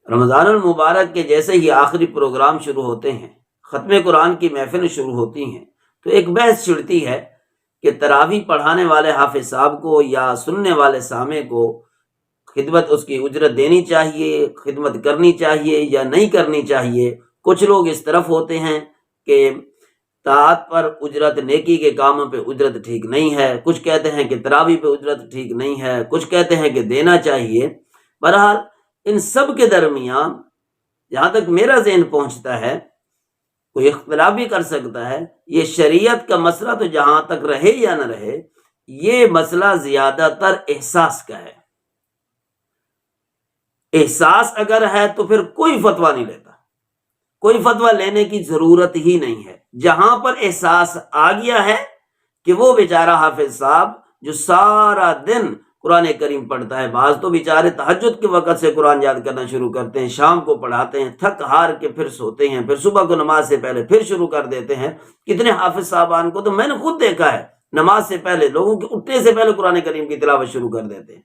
رمضان المبارک کے جیسے ہی آخری پروگرام شروع ہوتے ہیں، ختم قرآن کی محفل شروع ہوتی ہیں، تو ایک بحث چھڑتی ہے کہ تراویح پڑھانے والے حافظ صاحب کو یا سننے والے سامع کو خدمت اس کی اجرت دینی چاہیے، خدمت کرنی چاہیے یا نہیں کرنی چاہیے۔ کچھ لوگ اس طرف ہوتے ہیں کہ طاعت پر اجرت، نیکی کے کاموں پہ اجرت ٹھیک نہیں ہے، کچھ کہتے ہیں کہ تراویح پہ اجرت ٹھیک نہیں ہے، کچھ کہتے ہیں کہ دینا چاہیے۔ بہرحال ان سب کے درمیان جہاں تک میرا ذہن پہنچتا ہے، کوئی اختلاف بھی کر سکتا ہے، یہ شریعت کا مسئلہ تو جہاں تک رہے یا نہ رہے، یہ مسئلہ زیادہ تر احساس کا ہے۔ احساس اگر ہے تو پھر کوئی فتویٰ نہیں لیتا، کوئی فتویٰ لینے کی ضرورت ہی نہیں ہے۔ جہاں پر احساس آ گیا ہے کہ وہ بیچارہ حافظ صاحب جو سارا دن قرآن کریم پڑھتا ہے، بعض تو بیچارے تہجد کے وقت سے قرآن یاد کرنا شروع کرتے ہیں، شام کو پڑھاتے ہیں، تھک ہار کے پھر سوتے ہیں، پھر صبح کو نماز سے پہلے پھر شروع کر دیتے ہیں۔ کتنے حافظ صاحبان کو تو میں نے خود دیکھا ہے، نماز سے پہلے لوگوں کے اٹھنے سے پہلے قرآن کریم کی تلاوت شروع کر دیتے ہیں،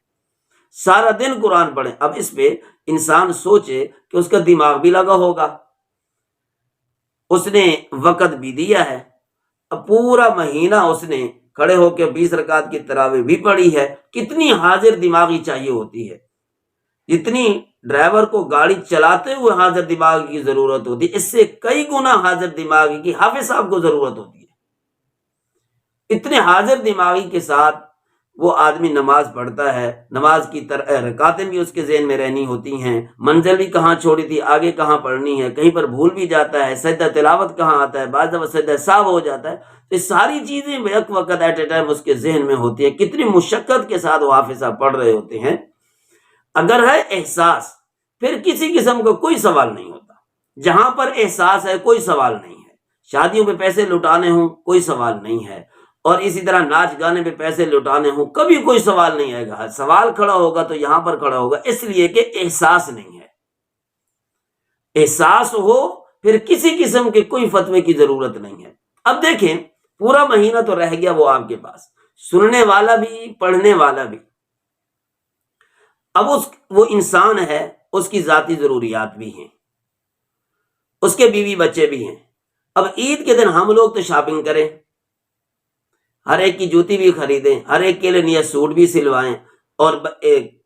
سارا دن قرآن پڑھیں۔ اب اس پہ انسان سوچے کہ اس کا دماغ بھی لگا ہوگا، اس نے وقت بھی دیا ہے، اب پورا مہینہ اس نے کھڑے ہو کے 20 رکعت کی تراویح بھی پڑھی ہے، کتنی حاضر دماغی چاہیے ہوتی ہے، جتنی ڈرائیور کو گاڑی چلاتے ہوئے حاضر دماغی کی ضرورت ہوتی ہے، اس سے کئی گنا حاضر دماغی کی حافظ صاحب کو ضرورت ہوتی ہے۔ اتنے حاضر دماغی کے ساتھ وہ آدمی نماز پڑھتا ہے، نماز کی رکعتیں بھی اس کے ذہن میں رہنی ہوتی ہیں، منزل بھی کہاں چھوڑی تھی، آگے کہاں پڑھنی ہے، کہیں پر بھول بھی جاتا ہے، سجدہ تلاوت کہاں آتا ہے، بعض دفعہ سجدہ سہو ہو جاتا ہے۔ یہ ساری چیزیں ایک وقت ایٹ اے ٹائم اس کے ذہن میں ہوتی ہیں، کتنی مشقت کے ساتھ وہ حافظ صاحب پڑھ رہے ہوتے ہیں۔ اگر ہے احساس، پھر کسی قسم کا کوئی سوال نہیں ہوتا۔ جہاں پر احساس ہے کوئی سوال نہیں ہے، شادیوں پہ پیسے لٹانے ہوں کوئی سوال نہیں ہے، اور اسی طرح ناچ گانے پہ پیسے لٹانے ہوں کبھی کوئی سوال نہیں آئے گا۔ سوال کھڑا ہوگا تو یہاں پر کھڑا ہوگا، اس لیے کہ احساس نہیں ہے۔ احساس ہو پھر کسی قسم کے کوئی فتوے کی ضرورت نہیں ہے۔ اب دیکھیں، پورا مہینہ تو رہ گیا وہ آپ کے پاس، سننے والا بھی پڑھنے والا بھی۔ اب وہ انسان ہے، اس کی ذاتی ضروریات بھی ہیں، اس کے بیوی بچے بھی ہیں۔ اب عید کے دن ہم لوگ تو شاپنگ کریں، ہر ایک کی جوتی بھی خریدیں، ہر ایک کے لیے نیا سوٹ بھی سلوائیں، اور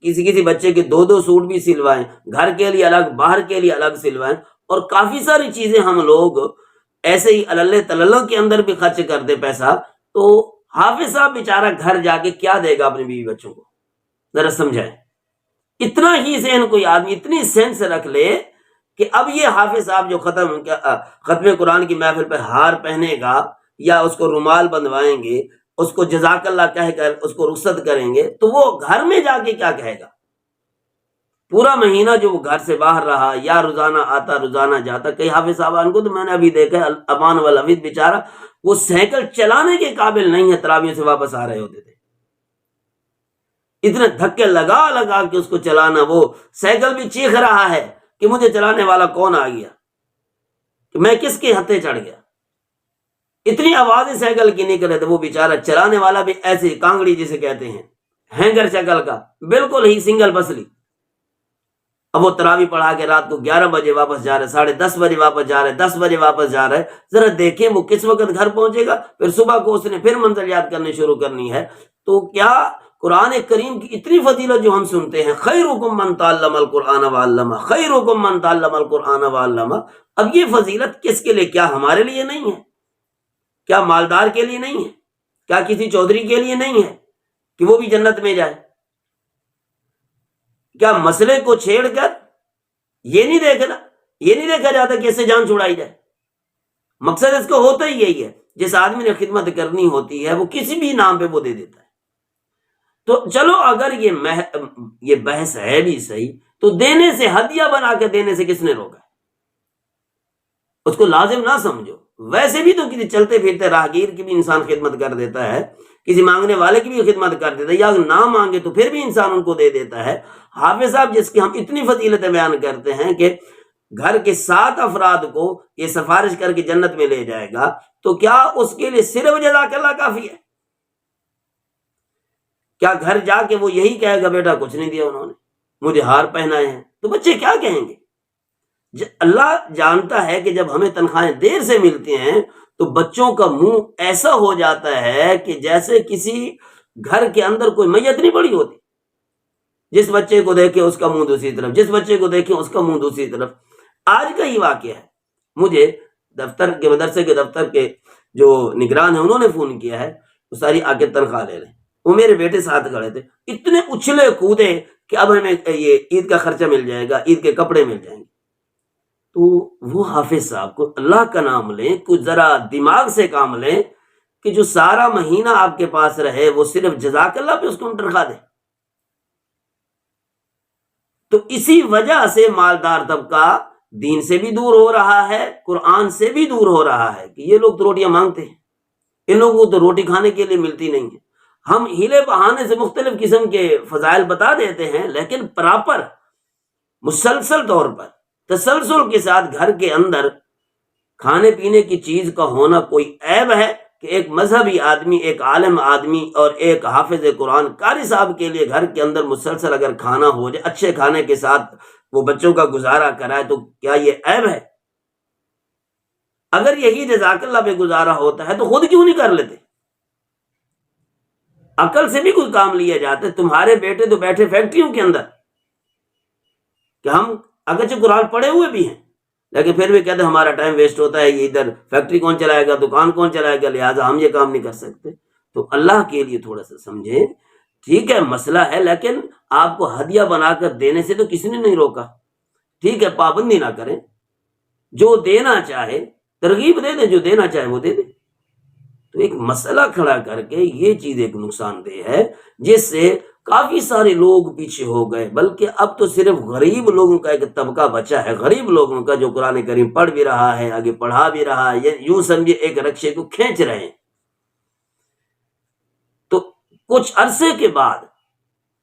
کسی بچے کے 2 سوٹ بھی سلوائیں، گھر کے لیے الگ باہر کے لیے الگ سلوائیں، اور کافی ساری چیزیں ہم لوگ ایسے ہی اللہ تلالوں کے اندر بھی خرچ کر دے پیسہ۔ تو حافظ صاحب بیچارہ گھر جا کے کیا دے گا اپنے بیوی بچوں کو؟ ذرا سمجھائیں۔ اتنا ہی ذہن کوئی آدمی اتنی سینس رکھ لے کہ اب یہ حافظ صاحب جو ختم قرآن کی محفل پہ ہار پہنے گا یا اس کو رومال بندوائیں گے، اس کو جزاک اللہ کہہ کر اس کو رخصت کریں گے، تو وہ گھر میں جا کے کیا کہے گا؟ پورا مہینہ جو وہ گھر سے باہر رہا، یا روزانہ آتا روزانہ جاتا۔ کئی حافظ صاحبان کو تو میں نے ابھی دیکھا، امان والعبید بیچارہ وہ سائیکل چلانے کے قابل نہیں ہے، تراویح سے واپس آ رہے ہوتے تھے، اتنے دھکے لگا لگا کے اس کو چلانا، وہ سائیکل بھی چیخ رہا ہے کہ مجھے چلانے والا کون آ گیا، کہ میں کس کے ہتھے چڑھ گیا۔ اتنی آوازیں سائیکل کی نکلے تو وہ بیچارہ چلانے والا بھی ایسے کانگڑی جسے کہتے ہیں، ہینگر شکل کا، بالکل ہی سنگل پسلی۔ اب وہ تراویح پڑھا کے رات کو 11 بجے واپس جا رہے، 10:30 بجے واپس جا رہے، 10 بجے واپس جا رہے۔ ذرا دیکھیں وہ کس وقت گھر پہنچے گا، پھر صبح کو اس نے پھر منزل یاد کرنے شروع کرنی ہے۔ تو کیا قرآن کریم کی اتنی فضیلت جو ہم سنتے ہیں، خیرکم من تعلم القرآن وعلمہ، خیرکم من تعلم القرآن وعلمہ، اب یہ فضیلت کس کے لیے؟ کیا ہمارے لیے نہیں ہے؟ کیا مالدار کے لیے نہیں ہے؟ کیا کسی چودھری کے لیے نہیں ہے کہ وہ بھی جنت میں جائے؟ کیا مسئلے کو چھیڑ کر یہ نہیں دیکھا جاتا کہ اس سے جان چھڑائی جائے؟ مقصد اس کا ہوتا ہی یہی ہے، جس آدمی نے خدمت کرنی ہوتی ہے وہ کسی بھی نام پہ وہ دے دیتا ہے۔ تو چلو اگر یہ بحث ہے بھی صحیح، تو دینے سے، ہدیہ بنا کے دینے سے کس نے روکا ہے؟ اس کو لازم نہ سمجھو۔ ویسے بھی تو کسی چلتے پھرتے راہگیر کی بھی انسان خدمت کر دیتا ہے، کسی مانگنے والے کی بھی خدمت کر دیتا ہے، یا نہ مانگے تو پھر بھی انسان ان کو دے دیتا ہے۔ حافظ صاحب جس کی ہم اتنی فضیلتیں بیان کرتے ہیں کہ گھر کے 7 افراد کو یہ سفارش کر کے جنت میں لے جائے گا، تو کیا اس کے لیے صرف جزاک اللہ کافی ہے؟ کیا گھر جا کے وہ یہی کہے گا بیٹا کچھ نہیں دیا انہوں نے، مجھے ہار پہنائے ہیں، تو بچے کیا کہیں گے؟ اللہ جانتا ہے کہ جب ہمیں تنخواہیں دیر سے ملتی ہیں تو بچوں کا منہ ایسا ہو جاتا ہے کہ جیسے کسی گھر کے اندر کوئی میت نہیں پڑی ہوتی. جس بچے کو دیکھے اس کا منہ دوسری طرف، جس بچے کو دیکھے اس کا منہ دوسری طرف. آج کا ہی واقعہ ہے. مجھے دفتر کے مدرسے کے دفتر کے جو نگران ہیں انہوں نے فون کیا ہے، وہ ساری آ کے تنخواہ لے لیں. وہ میرے بیٹے ساتھ کھڑے تھے، اتنے اچھلے کودے کہ اب ہمیں یہ عید کا خرچہ مل جائے گا، عید کے کپڑے مل جائیں گے. تو وہ حافظ صاحب کو اللہ کا نام لیں، کچھ ذرا دماغ سے کام لیں کہ جو سارا مہینہ آپ کے پاس رہے وہ صرف جزاک اللہ پہ اس کو ہم تنخواہ دیں. تو اسی وجہ سے مالدار طبقہ دین سے بھی دور ہو رہا ہے، قرآن سے بھی دور ہو رہا ہے کہ یہ لوگ تو روٹیاں مانگتے ہیں، ان لوگوں کو تو روٹی کھانے کے لیے ملتی نہیں ہے. ہم ہیلے بہانے سے مختلف قسم کے فضائل بتا دیتے ہیں، لیکن پراپر مسلسل طور پر تسلسل کے ساتھ گھر کے اندر کھانے پینے کی چیز کا ہونا کوئی عیب ہے کہ ایک مذہبی آدمی، ایک عالم آدمی اور ایک حافظ قرآن قاری صاحب کے لیے گھر کے اندر مسلسل اگر کھانا ہو جائے، اچھے کھانے کے ساتھ وہ بچوں کا گزارا کرائے، تو کیا یہ عیب ہے؟ اگر یہی جزاک اللہ پہ گزارا ہوتا ہے تو خود کیوں نہیں کر لیتے؟ عقل سے بھی کوئی کام لیا جاتا ہے. تمہارے بیٹے تو بیٹھے فیکٹریوں کے اندر کہ ہم اگرچہ قرآن پڑھے ہوئے بھی ہیں لیکن پھر بھی کہتے ہیں ہمارا ٹائم ویسٹ ہوتا ہے، یہ ادھر فیکٹری کون چلائے گا، دکان کون چلائے گا، لہٰذا ہم یہ کام نہیں کر سکتے. تو اللہ کے لیے تھوڑا سا سمجھیں. ٹھیک ہے مسئلہ ہے، لیکن آپ کو ہدیہ بنا کر دینے سے تو کسی نے نہیں روکا. ٹھیک ہے پابندی نہ کریں، جو دینا چاہے ترغیب دے دیں، جو دینا چاہے وہ دے دیں. تو ایک مسئلہ کھڑا کر کے یہ چیز ایک نقصان دہ ہے جس سے کافی سارے لوگ پیچھے ہو گئے، بلکہ اب تو صرف غریب لوگوں کا ایک طبقہ بچا ہے، غریب لوگوں کا جو قرآن کریم پڑھ بھی رہا ہے، آگے پڑھا بھی رہا ہے، یوں سمجھے ایک رکشے کو کھینچ رہے ہیں. تو کچھ عرصے کے بعد